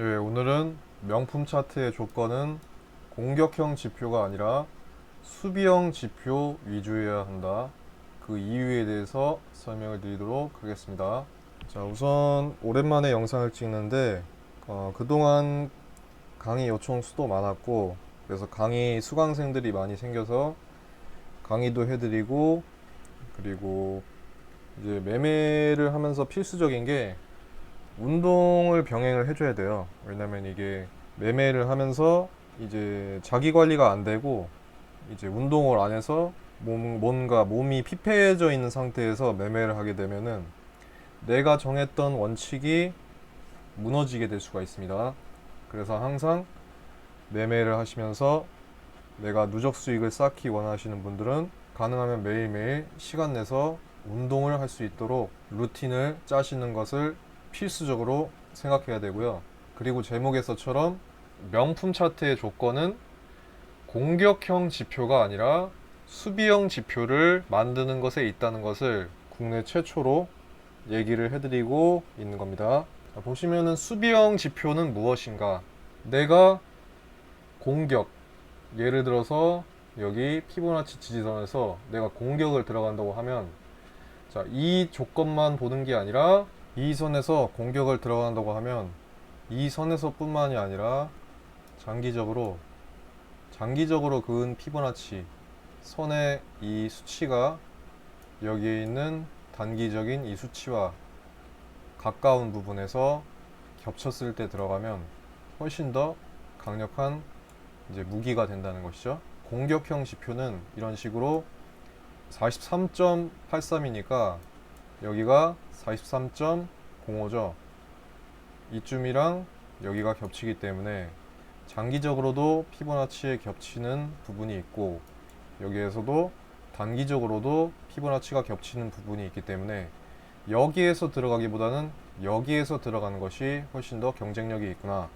네, 오늘은 명품 차트의 조건은 공격형 지표가 아니라 수비형 지표 위주여야 한다. 그 이유에 대해서 설명을 드리도록 하겠습니다. 자, 우선 오랜만에 영상을 찍는데 그동안 강의 요청 수도 많았고, 그래서 강의 수강생들이 많이 생겨서 강의도 해드리고, 그리고 이제 매매를 하면서 필수적인 게 운동을 병행을 해줘야 돼요. 왜냐면 이게 매매를 하면서 이제 자기 관리가 안 되고 이제 운동을 안 해서 뭔가 몸이 피폐해져 있는 상태에서 매매를 하게 되면은 내가 정했던 원칙이 무너지게 될 수가 있습니다. 그래서 항상 매매를 하시면서 내가 누적 수익을 쌓기 원하시는 분들은 가능하면 매일매일 시간 내서 운동을 할 수 있도록 루틴을 짜시는 것을 필수적으로 생각해야 되고요. 그리고 제목에서처럼 명품 차트의 조건은 공격형 지표가 아니라 수비형 지표를 만드는 것에 있다는 것을 국내 최초로 얘기를 해드리고 있는 겁니다. 자, 보시면은 수비형 지표는 무엇인가? 내가 공격, 예를 들어서 여기 피보나치 지지선에서 내가 공격을 들어간다고 하면, 자, 이 조건만 보는 게 아니라 이 선에서 공격을 들어간다고 하면 이 선에서 뿐만이 아니라 장기적으로 그은 피보나치 선의 이 수치가 여기에 있는 단기적인 이 수치와 가까운 부분에서 겹쳤을 때 들어가면 훨씬 더 강력한 이제 무기가 된다는 것이죠. 공격형 지표는 이런 식으로 43.83이니까 여기가 43.05죠. 이쯤이랑 여기가 겹치기 때문에 장기적으로도 피보나치에 겹치는 부분이 있고, 여기에서도 단기적으로도 피보나치가 겹치는 부분이 있기 때문에 여기에서 들어가기보다는 여기에서 들어가는 것이 훨씬 더 경쟁력이 있구나,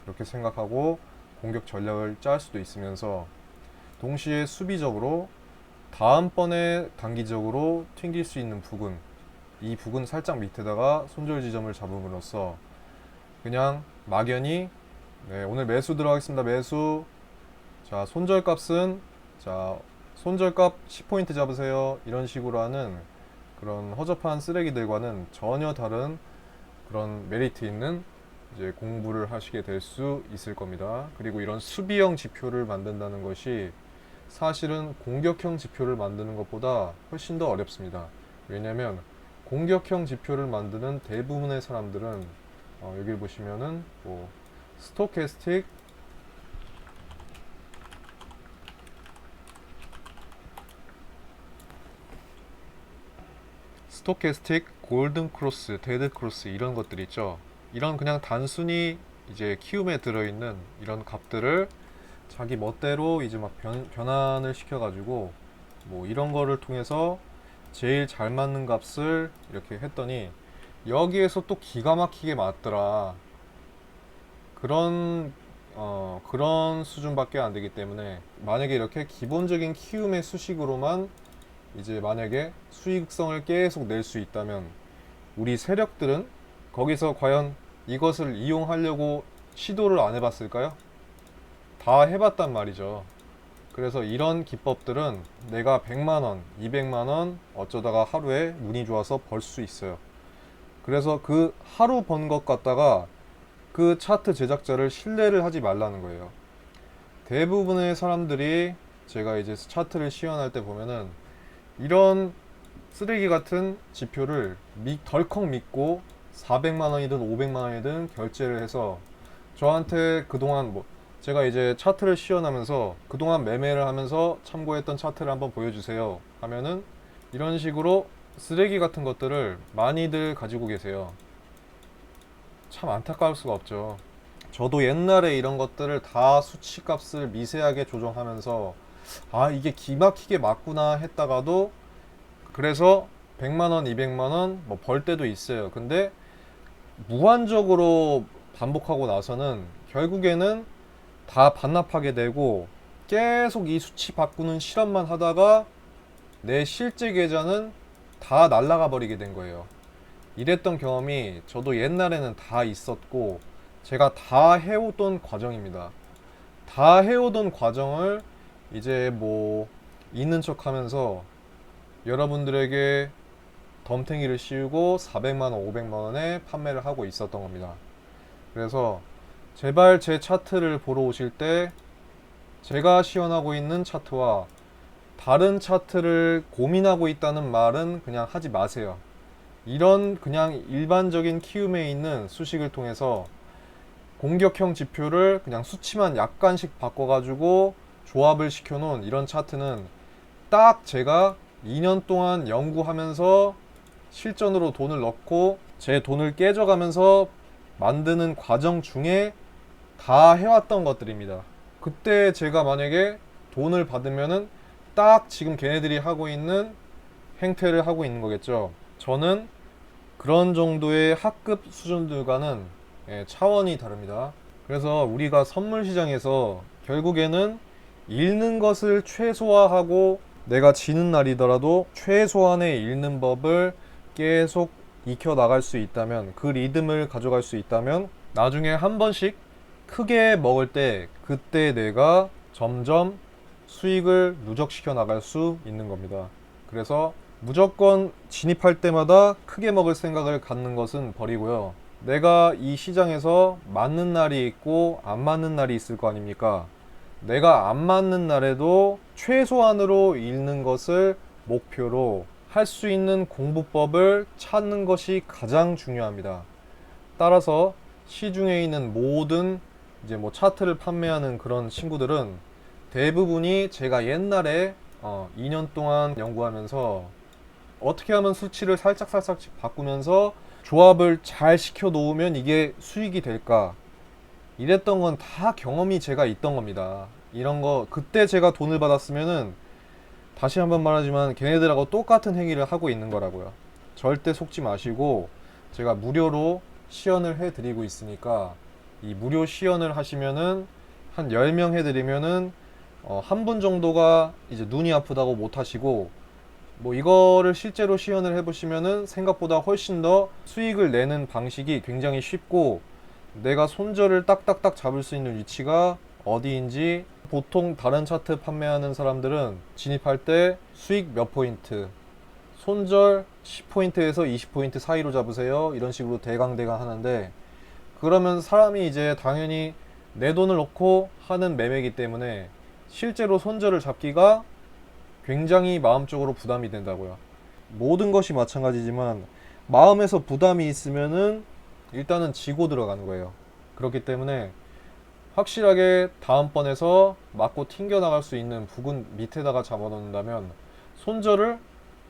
이렇게 생각하고 공격 전략을 짤 수도 있으면서, 동시에 수비적으로 다음번에 단기적으로 튕길 수 있는 부분, 이 부분 살짝 밑에다가 손절 지점을 잡음으로써 그냥 막연히 오늘 매수 들어가겠습니다. 매수. 자, 손절값은, 자, 손절값 10포인트 잡으세요, 이런 식으로 하는 그런 허접한 쓰레기들과는 전혀 다른 그런 메리트 있는 이제 공부를 하시게 될 수 있을 겁니다. 그리고 이런 수비형 지표를 만든다는 것이 사실은 공격형 지표를 만드는 것보다 훨씬 더 어렵습니다. 왜냐면 공격형 지표를 만드는 대부분의 사람들은 여기를 보시면은 뭐 스토캐스틱 골든 크로스, 데드 크로스, 이런 것들 있죠. 이런 그냥 단순히 이제 키움에 들어있는 이런 값들을 자기 멋대로 이제 막 변환을 시켜가지고 뭐 이런 거를 통해서 제일 잘 맞는 값을 이렇게 했더니 여기에서 또 기가 막히게 맞더라. 그런 수준밖에 안 되기 때문에, 만약에 이렇게 기본적인 키움의 수식으로만 이제 만약에 수익성을 계속 낼 수 있다면 우리 세력들은 거기서 과연 이것을 이용하려고 시도를 안 해봤을까요? 다 해봤단 말이죠. 그래서 이런 기법들은 내가 100만원, 200만원 어쩌다가 하루에 운이 좋아서 벌 수 있어요. 그래서 그 하루 번 것 갖다가 그 차트 제작자를 신뢰를 하지 말라는 거예요. 대부분의 사람들이 제가 이제 차트를 시연할 때 보면은 이런 쓰레기 같은 지표를 덜컥 믿고 400만 원이든 500만 원이든 결제를 해서 저한테 그동안 뭐 제가 이제 차트를 시연하면서 그동안 매매를 하면서 참고했던 차트를 한번 보여주세요 하면은 이런 식으로 쓰레기 같은 것들을 많이들 가지고 계세요. 참 안타까울 수가 없죠. 저도 옛날에 이런 것들을 다 수치값을 미세하게 조정하면서 아, 이게 기막히게 맞구나 했다가도, 그래서 100만원, 200만원 뭐 벌 때도 있어요. 근데 무한적으로 반복하고 나서는 결국에는 다 반납하게 되고 계속 이 수치 바꾸는 실험만 하다가 내 실제 계좌는 다 날아가 버리게 된 거예요. 이랬던 경험이 저도 옛날에는 다 있었고, 제가 다 해오던 과정입니다. 다 해오던 과정을 이제 뭐 있는 척 하면서 여러분들에게 덤탱이를 씌우고 400만원, 500만원에 판매를 하고 있었던 겁니다. 그래서 제발 제 차트를 보러 오실 때 제가 시연하고 있는 차트와 다른 차트를 고민하고 있다는 말은 그냥 하지 마세요. 이런 그냥 일반적인 키움에 있는 수식을 통해서 공격형 지표를 그냥 수치만 약간씩 바꿔가지고 조합을 시켜놓은 이런 차트는 딱 제가 2년 동안 연구하면서 실전으로 돈을 넣고 제 돈을 깨져가면서 만드는 과정 중에 다 해왔던 것들입니다. 그때 제가 만약에 돈을 받으면은 딱 지금 걔네들이 하고 있는 행태를 하고 있는 거겠죠. 저는 그런 정도의 학급 수준들과는 차원이 다릅니다. 그래서 우리가 선물 시장에서 결국에는 잃는 것을 최소화하고 내가 지는 날이더라도 최소한의 잃는 법을 계속 익혀 나갈 수 있다면, 그 리듬을 가져갈 수 있다면 나중에 한 번씩 크게 먹을 때 그때 내가 점점 수익을 누적시켜 나갈 수 있는 겁니다. 그래서 무조건 진입할 때마다 크게 먹을 생각을 갖는 것은 버리고요. 내가 이 시장에서 맞는 날이 있고 안 맞는 날이 있을 거 아닙니까? 내가 안 맞는 날에도 최소한으로 잃는 것을 목표로 할 수 있는 공부법을 찾는 것이 가장 중요합니다. 따라서 시중에 있는 모든 이제 뭐 차트를 판매하는 그런 친구들은 대부분이 제가 옛날에 2년 동안 연구하면서 어떻게 하면 수치를 살짝씩 바꾸면서 조합을 잘 시켜 놓으면 이게 수익이 될까, 이랬던 건 다 경험이 제가 있던 겁니다. 이런 거 그때 제가 돈을 받았으면은 다시 한번 말하지만 걔네들하고 똑같은 행위를 하고 있는 거라고요. 절대 속지 마시고 제가 무료로 시연을 해드리고 있으니까 이 무료 시연을 하시면은 한 10명 해드리면은 한 분 정도가 이제 눈이 아프다고 못 하시고, 뭐 이거를 실제로 시연을 해보시면은 생각보다 훨씬 더 수익을 내는 방식이 굉장히 쉽고, 내가 손절을 딱딱딱 잡을 수 있는 위치가 어디인지, 보통 다른 차트 판매하는 사람들은 진입할 때 수익 몇 포인트, 손절 10포인트에서 20포인트 사이로 잡으세요, 이런 식으로 대강대강 하는데, 그러면 사람이 이제 당연히 내 돈을 넣고 하는 매매이기 때문에 실제로 손절을 잡기가 굉장히 마음적으로 부담이 된다고요. 모든 것이 마찬가지지만 마음에서 부담이 있으면은 일단은 지고 들어가는 거예요. 그렇기 때문에 확실하게 다음번에서 맞고 튕겨 나갈 수 있는 부근 밑에다가 잡아 놓는다면, 손절을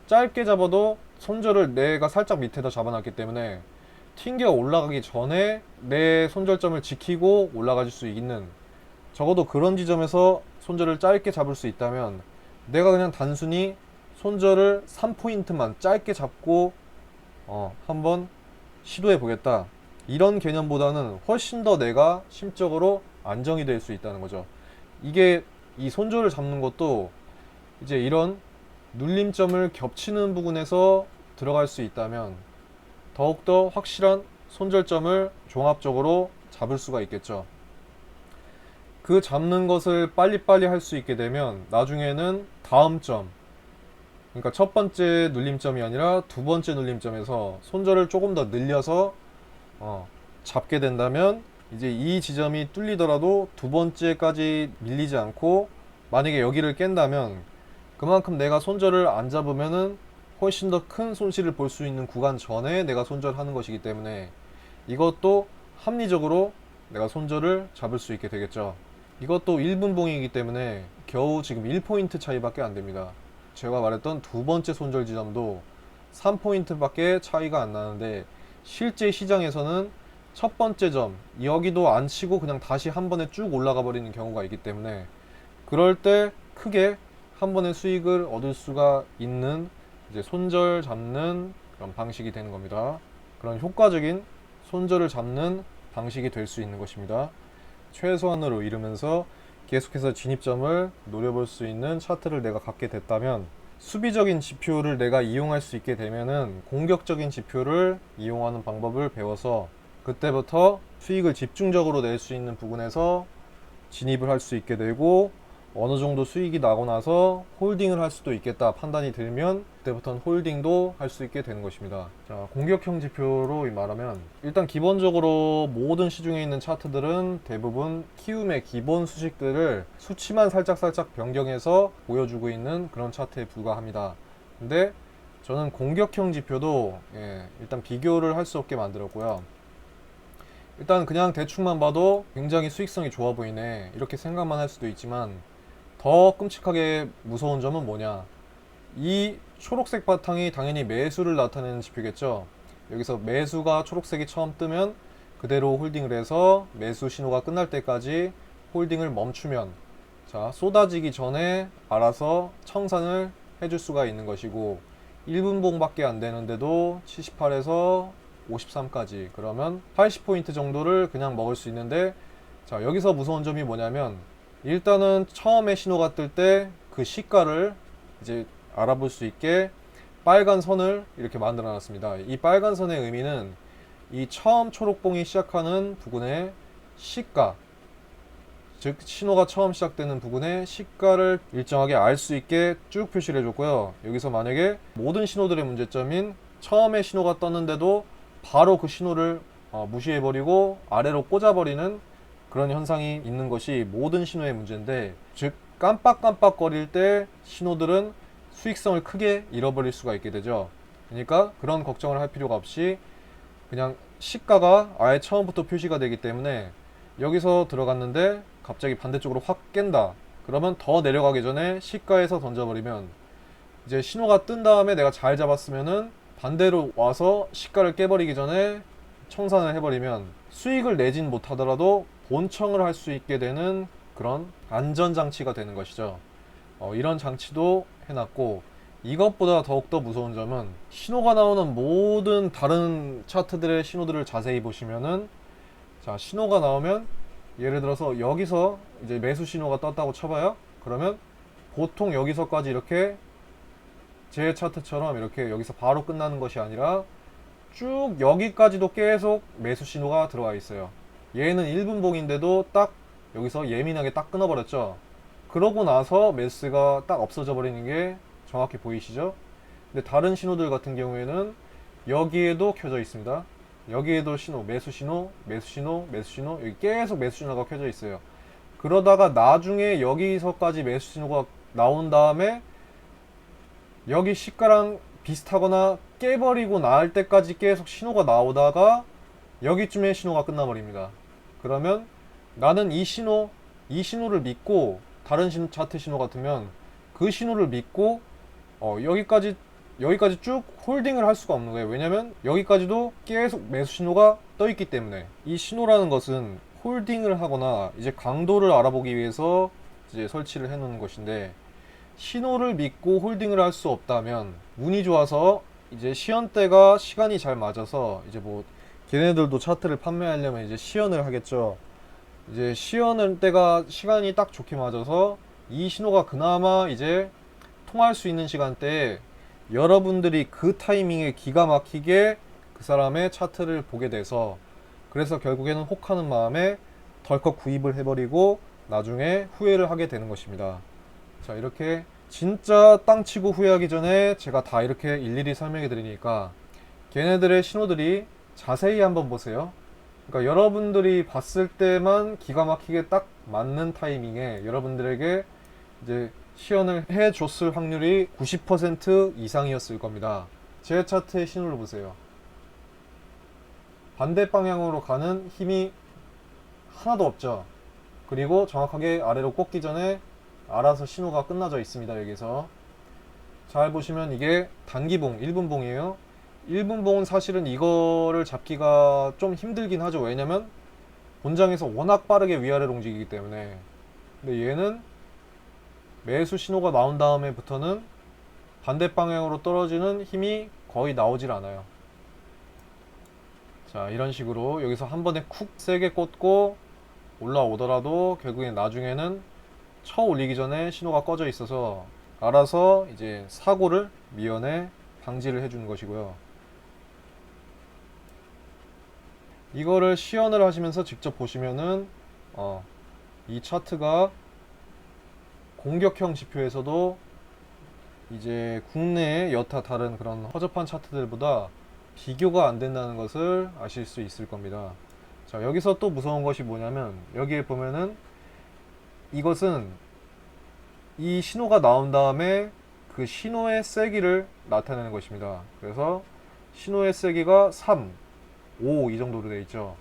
짧게 잡아도 손절을 내가 살짝 밑에다 잡아놨기 때문에 튕겨 올라가기 전에 내 손절점을 지키고 올라갈 수 있는, 적어도 그런 지점에서 손절을 짧게 잡을 수 있다면 내가 그냥 단순히 손절을 3포인트만 짧게 잡고 한번 시도해 보겠다, 이런 개념보다는 훨씬 더 내가 심적으로 안정이 될 수 있다는 거죠. 이게 이 손절을 잡는 것도 이제 이런 눌림점을 겹치는 부분에서 들어갈 수 있다면 더욱더 확실한 손절점을 종합적으로 잡을 수가 있겠죠. 그 잡는 것을 빨리빨리 할 수 있게 되면 나중에는 다음 점, 그러니까 첫 번째 눌림점이 아니라 두 번째 눌림점에서 손절을 조금 더 늘려서 잡게 된다면, 이제 이 지점이 뚫리더라도 두 번째까지 밀리지 않고 만약에 여기를 깬다면 그만큼 내가 손절을 안 잡으면은 훨씬 더 큰 손실을 볼 수 있는 구간 전에 내가 손절하는 것이기 때문에 이것도 합리적으로 내가 손절을 잡을 수 있게 되겠죠. 이것도 1분봉이기 때문에 겨우 지금 1포인트 차이밖에 안 됩니다. 제가 말했던 두 번째 손절 지점도 3포인트밖에 차이가 안 나는데, 실제 시장에서는 첫 번째 점 여기도 안 치고 그냥 다시 한 번에 쭉 올라가 버리는 경우가 있기 때문에, 그럴 때 크게 한 번에 수익을 얻을 수가 있는 이제 손절 잡는 그런 방식이 되는 겁니다. 그런 효과적인 손절을 잡는 방식이 될 수 있는 것입니다. 최소한으로 이르면서 계속해서 진입점을 노려볼 수 있는 차트를 내가 갖게 됐다면, 수비적인 지표를 내가 이용할 수 있게 되면은 공격적인 지표를 이용하는 방법을 배워서 그때부터 수익을 집중적으로 낼 수 있는 부분에서 진입을 할 수 있게 되고, 어느 정도 수익이 나고 나서 홀딩을 할 수도 있겠다 판단이 들면 그때부터는 홀딩도 할 수 있게 되는 것입니다. 자, 공격형 지표로 말하면 일단 기본적으로 모든 시중에 있는 차트들은 대부분 키움의 기본 수식들을 수치만 살짝살짝 변경해서 보여주고 있는 그런 차트에 불과합니다. 근데 저는 공격형 지표도 일단 비교를 할 수 없게 만들었고요. 일단 그냥 대충만 봐도 굉장히 수익성이 좋아 보이네 이렇게 생각만 할 수도 있지만, 더 끔찍하게 무서운 점은 뭐냐, 이 초록색 바탕이 당연히 매수를 나타내는 지표겠죠. 여기서 매수가 초록색이 처음 뜨면 그대로 홀딩을 해서 매수 신호가 끝날 때까지 홀딩을 멈추면, 자, 쏟아지기 전에 알아서 청산을 해줄 수가 있는 것이고, 1분봉 밖에 안 되는데도 78에서 53까지, 그러면 80포인트 정도를 그냥 먹을 수 있는데, 자, 여기서 무서운 점이 뭐냐면, 일단은 처음에 신호가 뜰 때 그 시가를 이제 알아볼 수 있게 빨간 선을 이렇게 만들어 놨습니다. 이 빨간 선의 의미는 이 처음 초록봉이 시작하는 부분의 시가, 즉 신호가 처음 시작되는 부분의 시가를 일정하게 알 수 있게 쭉 표시를 해줬고요. 여기서 만약에 모든 신호들의 문제점인 처음에 신호가 떴는데도 바로 그 신호를 무시해버리고 아래로 꽂아버리는 그런 현상이 있는 것이 모든 신호의 문제인데, 즉 깜빡깜빡거릴 때 신호들은 수익성을 크게 잃어버릴 수가 있게 되죠. 그러니까 그런 걱정을 할 필요가 없이 그냥 시가가 아예 처음부터 표시가 되기 때문에, 여기서 들어갔는데 갑자기 반대쪽으로 확 깬다 그러면 더 내려가기 전에 시가에서 던져버리면, 이제 신호가 뜬 다음에 내가 잘 잡았으면은 반대로 와서 시가를 깨버리기 전에 청산을 해버리면 수익을 내진 못하더라도 본청을 할 수 있게 되는 그런 안전장치가 되는 것이죠. 이런 장치도 해놨고, 이것보다 더욱더 무서운 점은 신호가 나오는 모든 다른 차트들의 신호들을 자세히 보시면은, 자, 신호가 나오면 예를 들어서 여기서 이제 매수 신호가 떴다고 쳐봐요. 그러면 보통 여기서까지 이렇게 제 차트처럼 이렇게 여기서 바로 끝나는 것이 아니라 쭉 여기까지도 계속 매수 신호가 들어와 있어요. 얘는 1분봉인데도 딱 여기서 예민하게 딱 끊어버렸죠. 그러고 나서 매수가 딱 없어져 버리는 게 정확히 보이시죠? 근데 다른 신호들 같은 경우에는 여기에도 켜져 있습니다. 여기에도 신호, 매수 신호, 매수 신호, 매수 신호, 여기 계속 매수 신호가 켜져 있어요. 그러다가 나중에 여기서까지 매수 신호가 나온 다음에 여기 시가랑 비슷하거나 깨버리고 나올 때까지 계속 신호가 나오다가 여기쯤에 신호가 끝나버립니다. 그러면 나는 이 신호를 믿고, 다른 차트 신호 같으면 그 신호를 믿고 여기까지 쭉 홀딩을 할 수가 없는 거예요. 왜냐면 여기까지도 계속 매수 신호가 떠 있기 때문에. 이 신호라는 것은 홀딩을 하거나 이제 강도를 알아보기 위해서 이제 설치를 해 놓는 것인데, 신호를 믿고 홀딩을 할 수 없다면, 운이 좋아서 이제 시연대가 시간이 잘 맞아서, 이제 뭐 걔네들도 차트를 판매하려면 이제 시연을 하겠죠. 이제 시연을 때가 시간이 딱 좋게 맞아서 이 신호가 그나마 이제 통할 수 있는 시간대에 여러분들이 그 타이밍에 기가 막히게 그 사람의 차트를 보게 돼서, 그래서 결국에는 혹하는 마음에 덜컥 구입을 해버리고 나중에 후회를 하게 되는 것입니다. 자, 이렇게 진짜 땅 치고 후회하기 전에 제가 다 이렇게 일일이 설명해 드리니까 걔네들의 신호들이 자세히 한번 보세요. 그러니까 여러분들이 봤을 때만 기가 막히게 딱 맞는 타이밍에 여러분들에게 이제 시연을 해줬을 확률이 90% 이상이었을 겁니다. 제 차트의 신호를 보세요. 반대 방향으로 가는 힘이 하나도 없죠. 그리고 정확하게 아래로 꽂기 전에 알아서 신호가 끝나져 있습니다. 여기서 잘 보시면 이게 단기봉, 1분봉이에요. 1분봉은 사실은 이거를 잡기가 좀 힘들긴 하죠. 왜냐면 본장에서 워낙 빠르게 위아래로 움직이기 때문에. 근데 얘는 매수 신호가 나온 다음에부터는 반대 방향으로 떨어지는 힘이 거의 나오질 않아요. 자, 이런 식으로 여기서 한 번에 쿡 세게 꽂고 올라오더라도 결국엔 나중에는 쳐 올리기 전에 신호가 꺼져 있어서 알아서 이제 사고를 미연에 방지를 해주는 것이고요. 이거를 시연을 하시면서 직접 보시면은 이 차트가 공격형 지표에서도 이제 국내의 여타 다른 그런 허접한 차트들보다 비교가 안 된다는 것을 아실 수 있을 겁니다. 자, 여기서 또 무서운 것이 뭐냐면 여기에 보면은 이것은 이 신호가 나온 다음에 그 신호의 세기를 나타내는 것입니다. 그래서 신호의 세기가 3, 5 이 정도로 되어 있죠.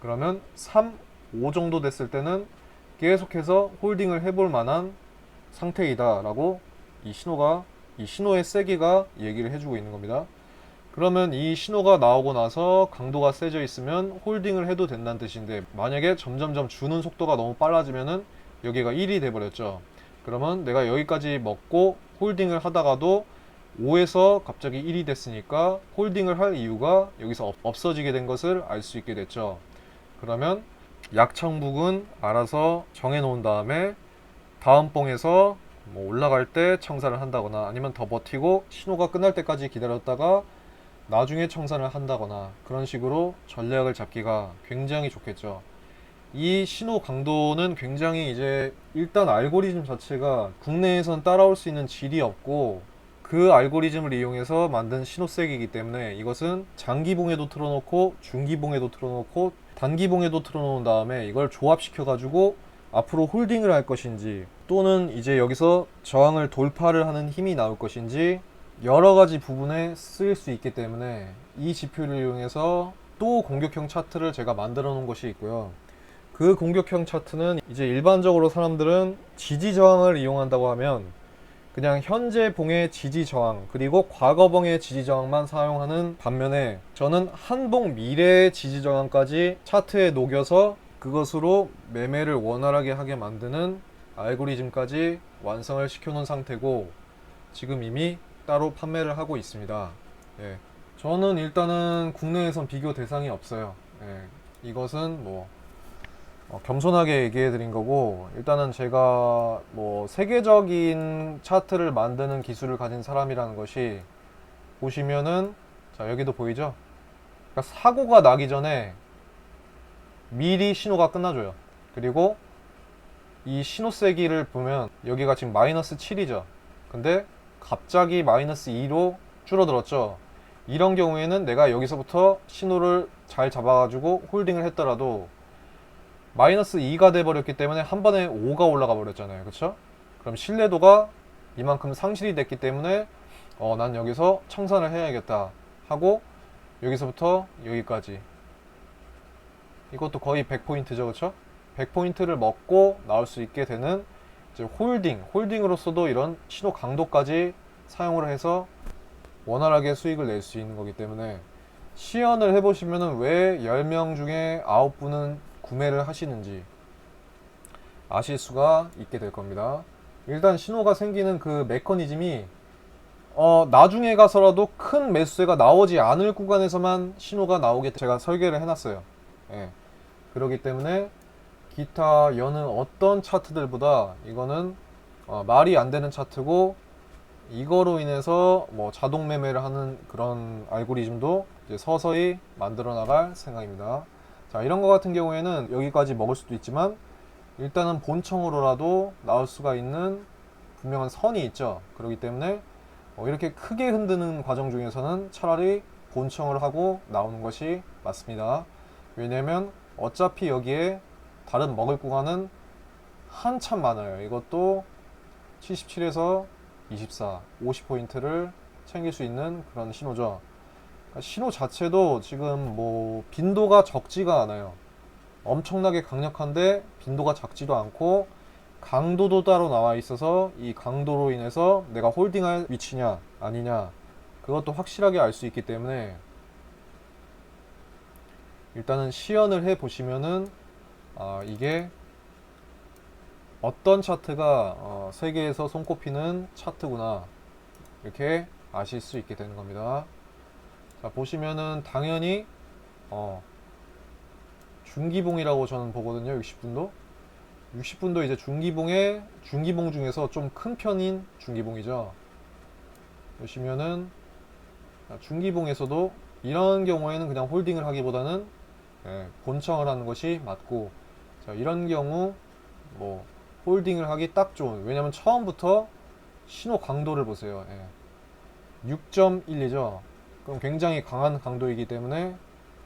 그러면 3, 5 정도 됐을 때는 계속해서 홀딩을 해볼 만한 상태이다 라고 이 신호의 세기가 얘기를 해주고 있는 겁니다. 그러면 이 신호가 나오고 나서 강도가 세져 있으면 홀딩을 해도 된다는 뜻인데, 만약에 점점점 주는 속도가 너무 빨라지면은 여기가 1이 돼버렸죠. 그러면 내가 여기까지 먹고 홀딩을 하다가도 5에서 갑자기 1이 됐으니까 홀딩을 할 이유가 여기서 없어지게 된 것을 알 수 있게 됐죠. 그러면 약청북은 알아서 정해 놓은 다음에 다음 봉에서 뭐 올라갈 때 청산을 한다거나 아니면 더 버티고 신호가 끝날 때까지 기다렸다가 나중에 청산을 한다거나 그런 식으로 전략을 잡기가 굉장히 좋겠죠. 이 신호 강도는 굉장히 이제 일단 알고리즘 자체가 국내에선 따라올 수 있는 질이 없고, 그 알고리즘을 이용해서 만든 신호색이기 때문에 이것은 장기봉에도 틀어놓고 중기봉에도 틀어놓고 단기봉에도 틀어놓은 다음에 이걸 조합시켜 가지고 앞으로 홀딩을 할 것인지 또는 이제 여기서 저항을 돌파를 하는 힘이 나올 것인지 여러 가지 부분에 쓰일 수 있기 때문에 이 지표를 이용해서 또 공격형 차트를 제가 만들어 놓은 것이 있고요. 그 공격형 차트는 이제 일반적으로 사람들은 지지 저항을 이용한다고 하면 그냥 현재 봉의 지지 저항 그리고 과거 봉의 지지 저항만 사용하는 반면에, 저는 한 봉 미래의 지지 저항까지 차트에 녹여서 그것으로 매매를 원활하게 하게 만드는 알고리즘까지 완성을 시켜 놓은 상태고 지금 이미 따로 판매를 하고 있습니다. 예. 저는 일단은 국내에선 비교 대상이 없어요. 예. 이것은 뭐 겸손하게 얘기해 드린 거고, 일단은 제가 뭐 세계적인 차트를 만드는 기술을 가진 사람이라는 것이 보시면은, 자 여기도 보이죠? 그러니까 사고가 나기 전에 미리 신호가 끝나줘요. 그리고 이 신호 세기를 보면 여기가 지금 마이너스 7이죠. 근데 갑자기 마이너스 2로 줄어들었죠. 이런 경우에는 내가 여기서부터 신호를 잘 잡아가지고 홀딩을 했더라도 마이너스 2가 돼버렸기 때문에 한 번에 5가 올라가 버렸잖아요. 그쵸? 그럼 신뢰도가 이만큼 상실이 됐기 때문에 난 여기서 청산을 해야겠다 하고 여기서부터 여기까지, 이것도 거의 100포인트죠. 그쵸? 100포인트를 먹고 나올 수 있게 되는 이제 홀딩으로서도 이런 신호 강도까지 사용을 해서 원활하게 수익을 낼 수 있는 거기 때문에, 시연을 해보시면은 왜 10명 중에 9분은 구매를 하시는지 아실 수가 있게 될 겁니다. 일단 신호가 생기는 그 메커니즘이 나중에 가서라도 큰 매수세가 나오지 않을 구간에서만 신호가 나오게 제가 설계를 해놨어요. 예. 그렇기 때문에 기타 여는 어떤 차트들보다 이거는 말이 안 되는 차트고, 이거로 인해서 뭐 자동 매매를 하는 그런 알고리즘도 이제 서서히 만들어 나갈 생각입니다. 자, 이런 거 같은 경우에는 여기까지 먹을 수도 있지만 일단은 본청으로라도 나올 수가 있는 분명한 선이 있죠. 그렇기 때문에 이렇게 크게 흔드는 과정 중에서는 차라리 본청을 하고 나오는 것이 맞습니다. 왜냐면 어차피 여기에 다른 먹을 구간은 한참 많아요. 이것도 77에서 24, 50포인트를 챙길 수 있는 그런 신호죠. 그러니까 신호 자체도 지금 뭐 빈도가 적지가 않아요. 엄청나게 강력한데 빈도가 작지도 않고 강도도 따로 나와 있어서 이 강도로 인해서 내가 홀딩할 위치냐 아니냐 그것도 확실하게 알 수 있기 때문에 일단은 시연을 해 보시면은 이게 어떤 차트가 세계에서 손꼽히는 차트구나 이렇게 아실 수 있게 되는 겁니다. 자, 보시면은 당연히 중기봉이라고 저는 보거든요. 60분도 60분도 이제 중기봉 중에서 좀 큰 편인 중기봉이죠. 보시면은 중기봉에서도 이런 경우에는 그냥 홀딩을 하기보다는 본청을 하는 것이 맞고, 자, 이런 경우 뭐 홀딩을 하기 딱 좋은, 왜냐면 처음부터 신호 강도를 보세요. 6.12죠. 그럼 굉장히 강한 강도이기 때문에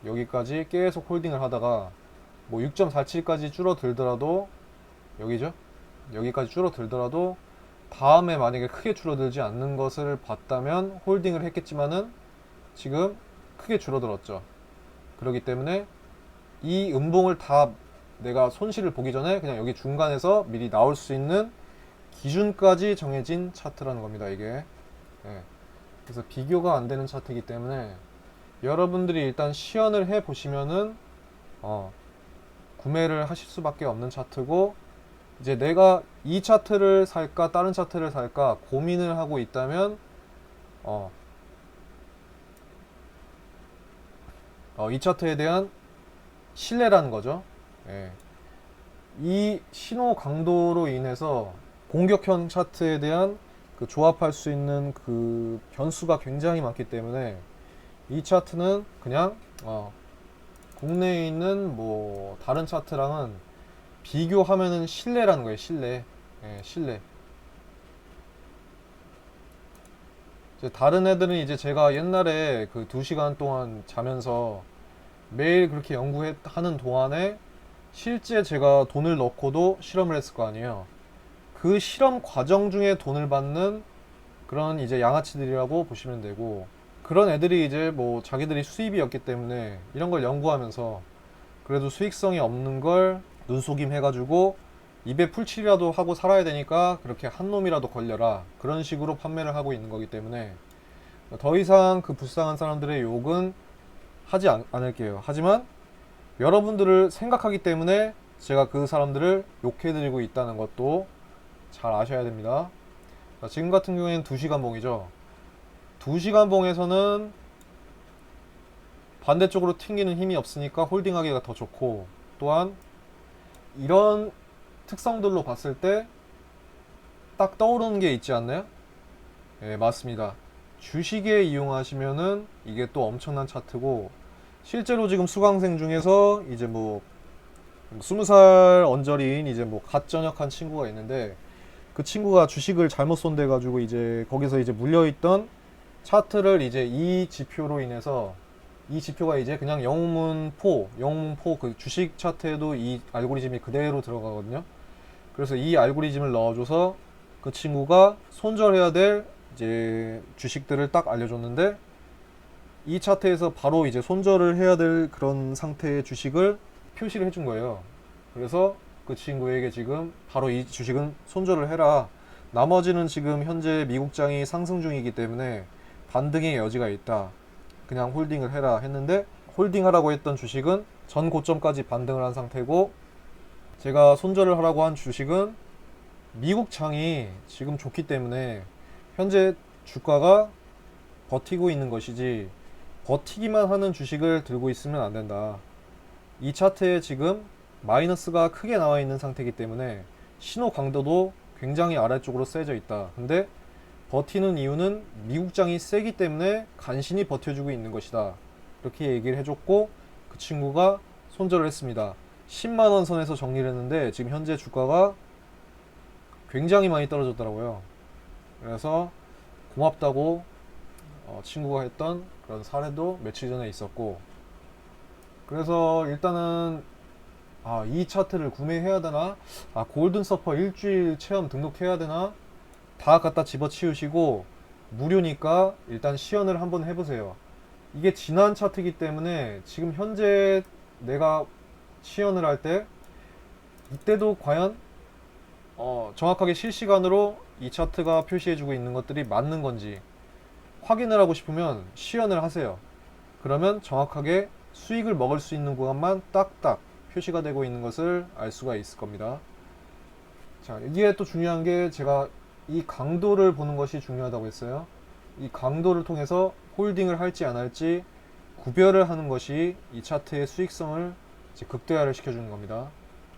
여기까지 계속 홀딩을 하다가 뭐 6.47까지 줄어들더라도, 여기죠, 여기까지 줄어들더라도 다음에 만약에 크게 줄어들지 않는 것을 봤다면 홀딩을 했겠지만은 지금 크게 줄어들었죠. 그렇기 때문에 이 음봉을 다 내가 손실을 보기 전에 그냥 여기 중간에서 미리 나올 수 있는 기준까지 정해진 차트라는 겁니다, 이게. 그래서 비교가 안 되는 차트이기 때문에 여러분들이 일단 시연을 해 보시면은 구매를 하실 수밖에 없는 차트고, 이제 내가 이 차트를 살까 다른 차트를 살까 고민을 하고 있다면 이 차트에 대한 신뢰라는 거죠. 이 신호 강도로 인해서 공격형 차트에 대한 그 조합할 수 있는 그 변수가 굉장히 많기 때문에 이 차트는 그냥 국내에 있는 뭐 다른 차트랑은 비교하면은 신뢰라는 거예요. 신뢰. 신뢰. 이제 다른 애들은 이제 제가 옛날에 그 2시간 동안 자면서 매일 그렇게 연구하는 동안에 실제 제가 돈을 넣고도 실험을 했을 거 아니에요. 그 실험 과정 중에 돈을 받는 그런 이제 양아치들이라고 보시면 되고, 그런 애들이 이제 뭐 자기들이 수입이었기 때문에 이런 걸 연구하면서 그래도 수익성이 없는 걸 눈속임 해가지고 입에 풀칠이라도 하고 살아야 되니까 그렇게 한 놈이라도 걸려라, 그런 식으로 판매를 하고 있는 거기 때문에 더 이상 그 불쌍한 사람들의 욕은 하지 않을게요. 하지만 여러분들을 생각하기 때문에 제가 그 사람들을 욕해드리고 있다는 것도 잘 아셔야 됩니다. 자, 지금 같은 경우에는 2시간 봉이죠. 2시간 봉에서는 반대쪽으로 튕기는 힘이 없으니까 홀딩하기가 더 좋고, 또한 이런 특성들로 봤을 때 딱 떠오르는 게 있지 않나요? 맞습니다. 주식에 이용하시면은 이게 또 엄청난 차트고, 실제로 지금 수강생 중에서 이제 뭐 20살 언저리인 이제 뭐 갓 전역한 친구가 있는데, 그 친구가 주식을 잘못 손대 가지고 이제 거기서 이제 물려있던 차트를 이제 이 지표로 인해서, 이 지표가 이제 그냥 영문포 그 주식 차트에도 이 알고리즘이 그대로 들어가거든요. 그래서 이 알고리즘을 넣어줘서 그 친구가 손절해야 될 이제 주식들을 딱 알려줬는데, 이 차트에서 바로 이제 손절을 해야 될 그런 상태의 주식을 표시를 해준 거예요. 그래서 그 친구에게 지금 바로 이 주식은 손절을 해라, 나머지는 지금 현재 미국장이 상승 중이기 때문에 반등의 여지가 있다, 그냥 홀딩을 해라 했는데, 홀딩하라고 했던 주식은 전 고점까지 반등을 한 상태고, 제가 손절을 하라고 한 주식은 미국장이 지금 좋기 때문에 현재 주가가 버티고 있는 것이지, 버티기만 하는 주식을 들고 있으면 안 된다. 이 차트에 지금 마이너스가 크게 나와 있는 상태이기 때문에 신호 강도도 굉장히 아래쪽으로 세져 있다. 근데 버티는 이유는 미국장이 세기 때문에 간신히 버텨주고 있는 것이다, 이렇게 얘기를 해줬고, 그 친구가 손절을 했습니다. 10만원 선에서 정리를 했는데 지금 현재 주가가 굉장히 많이 떨어졌더라고요. 그래서 고맙다고 친구가 했던 그런 사례도 며칠 전에 있었고, 그래서 일단은 이 차트를 구매해야 되나, 골든 서퍼 일주일 체험 등록해야 되나, 다 갖다 집어치우시고 무료니까 일단 시연을 한번 해보세요. 이게 지난 차트이기 때문에 지금 현재 내가 시연을 할 때 이때도 과연 정확하게 실시간으로 이 차트가 표시해주고 있는 것들이 맞는 건지 확인을 하고 싶으면 시연을 하세요. 그러면 정확하게 수익을 먹을 수 있는 구간만 딱딱 표시가 되고 있는 것을 알 수가 있을 겁니다. 자, 이게 또 중요한 게, 제가 이 강도를 보는 것이 중요하다고 했어요. 이 강도를 통해서 홀딩을 할지 안 할지 구별을 하는 것이 이 차트의 수익성을 이제 극대화를 시켜주는 겁니다.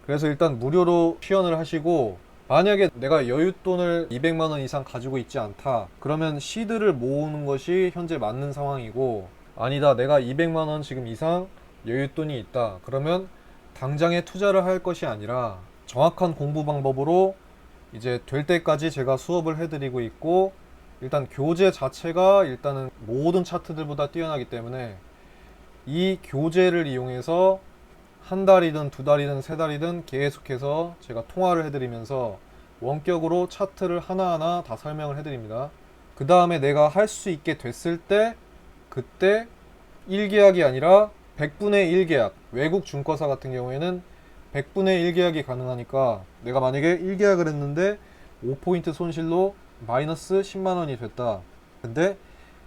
그래서 일단 무료로 시연을 하시고, 만약에 내가 여윳돈을 200만원 이상 가지고 있지 않다, 그러면 시드를 모으는 것이 현재 맞는 상황이고, 아니다 내가 200만원 지금 이상 여윳돈이 있다. 그러면 당장에 투자를 할 것이 아니라 정확한 공부 방법으로 이제 될 때까지 제가 수업을 해드리고 있고, 일단 교재 자체가 일단은 모든 차트들보다 뛰어나기 때문에 이 교재를 이용해서 한 달이든 두 달이든 세 달이든 계속해서 제가 통화를 해드리면서 원격으로 차트를 하나하나 다 설명을 해드립니다. 그 다음에 내가 할 수 있게 됐을 때 그때 1계약이 아니라 100분의 1계약, 외국 증권사 같은 경우에는 100분의 1계약이 가능하니까 내가 만약에 1계약을 했는데 5포인트 손실로 마이너스 10만원이 됐다. 근데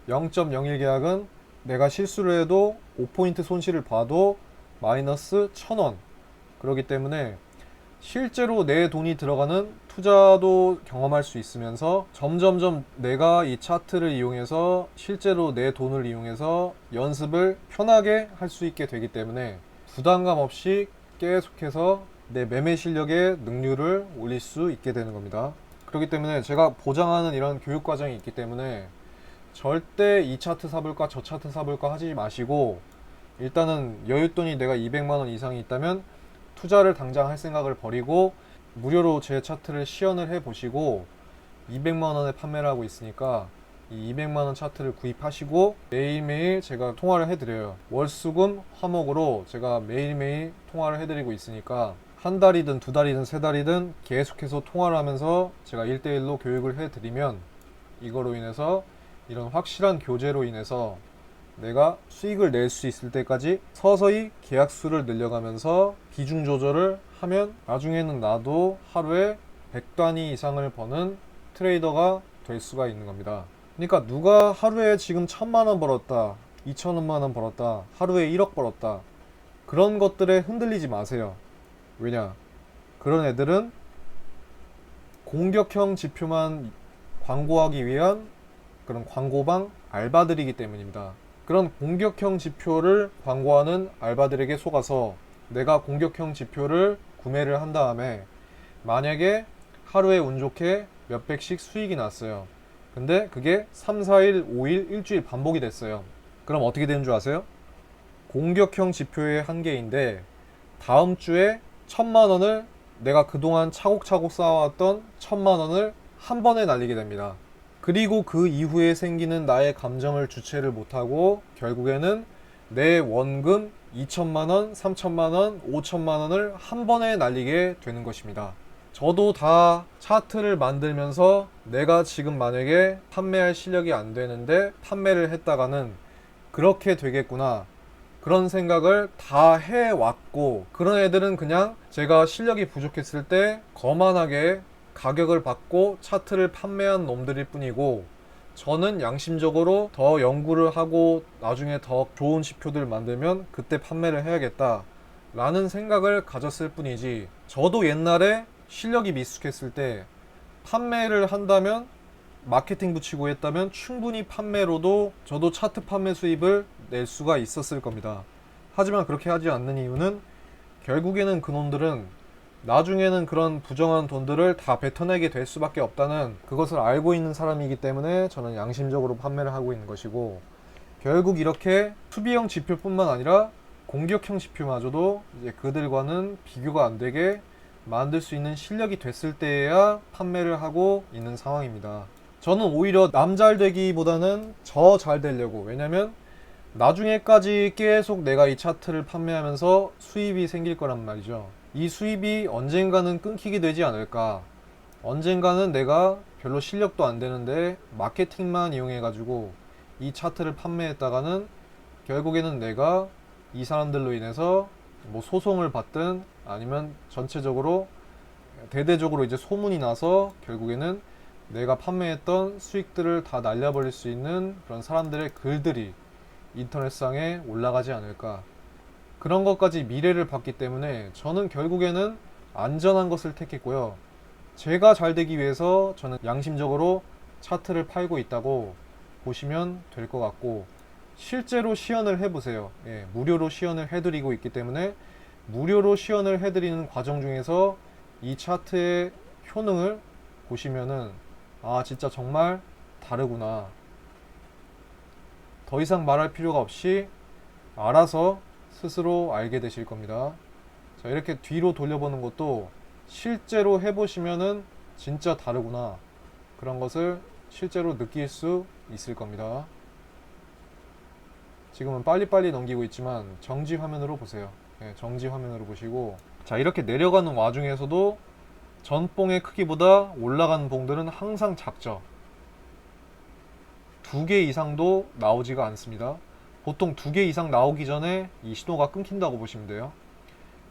0.01 계약은 내가 실수를 해도 5포인트 손실을 봐도 마이너스 1000원. 그렇기 때문에 실제로 내 돈이 들어가는 투자도 경험할 수 있으면서 점점점 내가 이 차트를 이용해서 실제로 내 돈을 이용해서 연습을 편하게 할 수 있게 되기 때문에 부담감 없이 계속해서 내 매매 실력의 능률을 올릴 수 있게 되는 겁니다. 그렇기 때문에 제가 보장하는 이런 교육 과정이 있기 때문에 절대 이 차트 사볼까 저 차트 사볼까 하지 마시고, 일단은 여윳돈이 내가 200만원 이상이 있다면 투자를 당장 할 생각을 버리고 무료로 제 차트를 시연을 해 보시고 200만원에 판매를 하고 있으니까 이 200만원 차트를 구입하시고 매일매일 제가 통화를 해드려요. 월수금 화목으로 제가 매일매일 통화를 해드리고 있으니까 한 달이든 두 달이든 세 달이든 계속해서 통화를 하면서 제가 1대1로 교육을 해드리면 이거로 인해서 이런 확실한 교재로 인해서 내가 수익을 낼 수 있을 때까지 서서히 계약수를 늘려가면서 비중 조절을 하면 나중에는 나도 하루에 100단위 이상을 버는 트레이더가 될 수가 있는 겁니다. 그러니까 누가 하루에 지금 1000만원 벌었다, 2000만원 벌었다, 하루에 1억 벌었다, 그런 것들에 흔들리지 마세요. 왜냐? 그런 애들은 공격형 지표만 광고하기 위한 그런 광고방 알바들이기 때문입니다. 그런 공격형 지표를 광고하는 알바들에게 속아서 내가 공격형 지표를 구매를 한 다음에 만약에 하루에 운 좋게 몇백씩 수익이 났어요. 근데 그게 3, 4일, 5일, 일주일 반복이 됐어요. 그럼 어떻게 되는 줄 아세요? 공격형 지표의 한계인데 다음 주에 1000만원을 내가 그동안 차곡차곡 쌓아왔던 1000만원을 한 번에 날리게 됩니다. 그리고 그 이후에 생기는 나의 감정을 주체를 못하고 결국에는 내 원금 2천만원, 3천만원, 5천만원을 한 번에 날리게 되는 것입니다. 저도 다 차트를 만들면서 내가 지금 만약에 판매할 실력이 안 되는데 판매를 했다가는 그렇게 되겠구나, 그런 생각을 다 해왔고, 그런 애들은 그냥 제가 실력이 부족했을 때 거만하게 가격을 받고 차트를 판매한 놈들일 뿐이고, 저는 양심적으로 더 연구를 하고 나중에 더 좋은 지표들 만들면 그때 판매를 해야겠다 라는 생각을 가졌을 뿐이지, 저도 옛날에 실력이 미숙했을 때 판매를 한다면, 마케팅 붙이고 했다면 충분히 판매로도 저도 차트 판매 수입을 낼 수가 있었을 겁니다. 하지만 그렇게 하지 않는 이유는 결국에는 그놈들은 나중에는 그런 부정한 돈들을 다 뱉어내게 될 수밖에 없다는 그것을 알고 있는 사람이기 때문에 저는 양심적으로 판매를 하고 있는 것이고, 결국 이렇게 수비형 지표뿐만 아니라 공격형 지표마저도 이제 그들과는 비교가 안 되게 만들 수 있는 실력이 됐을 때에야 판매를 하고 있는 상황입니다. 저는 오히려 남 잘 되기보다는 저 잘 되려고, 왜냐면 나중에까지 계속 내가 이 차트를 판매하면서 수입이 생길 거란 말이죠. 이 수입이 언젠가는 끊기게 되지 않을까. 언젠가는 내가 별로 실력도 안 되는데 마케팅만 이용해 가지고 이 차트를 판매했다가는 결국에는 내가 이 사람들로 인해서 뭐 소송을 받든 아니면 전체적으로 대대적으로 이제 소문이 나서 결국에는 내가 판매했던 수익들을 다 날려버릴 수 있는 그런 사람들의 글들이 인터넷상에 올라가지 않을까. 그런 것까지 미래를 봤기 때문에 저는 결국에는 안전한 것을 택했고요. 제가 잘 되기 위해서 저는 양심적으로 차트를 팔고 있다고 보시면 될 것 같고, 실제로 시연을 해보세요. 예, 무료로 시연을 해드리고 있기 때문에 무료로 시연을 해드리는 과정 중에서 이 차트의 효능을 보시면은 아, 진짜 정말 다르구나. 더 이상 말할 필요가 없이 알아서 스스로 알게 되실 겁니다. 자, 이렇게 뒤로 돌려보는 것도 실제로 해보시면은 진짜 다르구나, 그런 것을 실제로 느낄 수 있을 겁니다. 지금은 빨리빨리 넘기고 있지만 정지 화면으로 보세요. 네, 정지 화면으로 보시고, 자, 이렇게 내려가는 와중에서도 전봉의 크기보다 올라가는 봉들은 항상 작죠. 2개 이상도 나오지가 않습니다. 보통 2개 이상 나오기 전에 이 신호가 끊긴다고 보시면 돼요.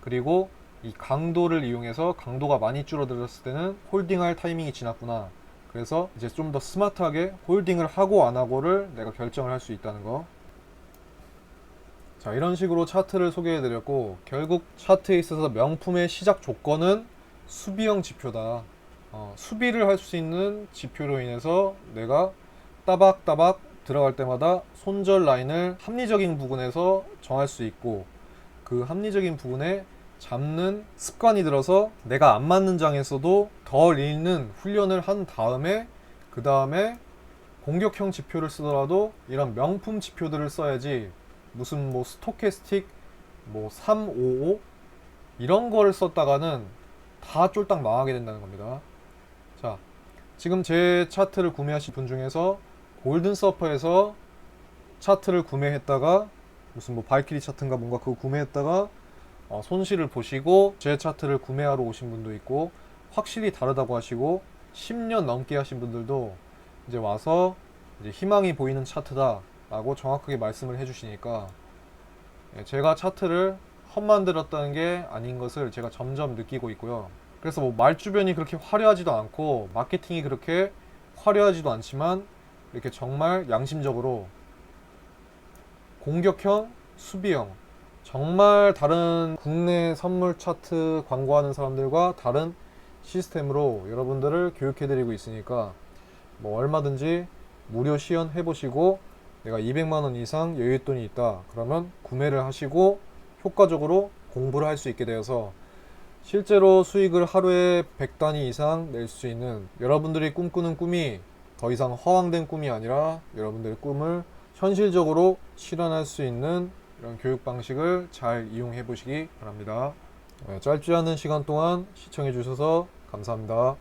그리고 이 강도를 이용해서 강도가 많이 줄어들었을 때는 홀딩할 타이밍이 지났구나, 그래서 이제 좀 더 스마트하게 홀딩을 하고 안 하고를 내가 결정을 할 수 있다는 거. 자, 이런 식으로 차트를 소개해 드렸고, 결국 차트에 있어서 명품의 시작 조건은 수비형 지표다. 수비를 할 수 있는 지표로 인해서 내가 따박따박 들어갈 때마다 손절 라인을 합리적인 부분에서 정할 수 있고, 그 합리적인 부분에 잡는 습관이 들어서 내가 안 맞는 장에서도 덜 잃는 훈련을 한 다음에, 그 다음에 공격형 지표를 쓰더라도 이런 명품 지표들을 써야지, 무슨 뭐 스토캐스틱 뭐 355 이런 거를 썼다가는 다 쫄딱 망하게 된다는 겁니다. 자, 지금 제 차트를 구매하신 분 중에서 골든 서퍼에서 차트를 구매했다가 무슨 뭐 발키리 차트인가 뭔가 그거 구매했다가 손실을 보시고 제 차트를 구매하러 오신 분도 있고, 확실히 다르다고 하시고 10년 넘게 하신 분들도 이제 와서 이제 희망이 보이는 차트다 라고 정확하게 말씀을 해주시니까, 제가 차트를 헛만들었다는 게 아닌 것을 제가 점점 느끼고 있고요. 그래서 뭐 말주변이 그렇게 화려하지도 않고 마케팅이 그렇게 화려하지도 않지만, 이렇게 정말 양심적으로 공격형, 수비형, 정말 다른 국내 선물 차트 광고하는 사람들과 다른 시스템으로 여러분들을 교육해드리고 있으니까, 뭐 얼마든지 무료 시연 해보시고 내가 200만원 이상 여윳돈이 있다 그러면 구매를 하시고 효과적으로 공부를 할 수 있게 되어서 실제로 수익을 하루에 100단위 이상 낼 수 있는, 여러분들이 꿈꾸는 꿈이 더 이상 허황된 꿈이 아니라 여러분들의 꿈을 현실적으로 실현할 수 있는 이런 교육 방식을 잘 이용해 보시기 바랍니다. 짧지 않은 시간 동안 시청해 주셔서 감사합니다.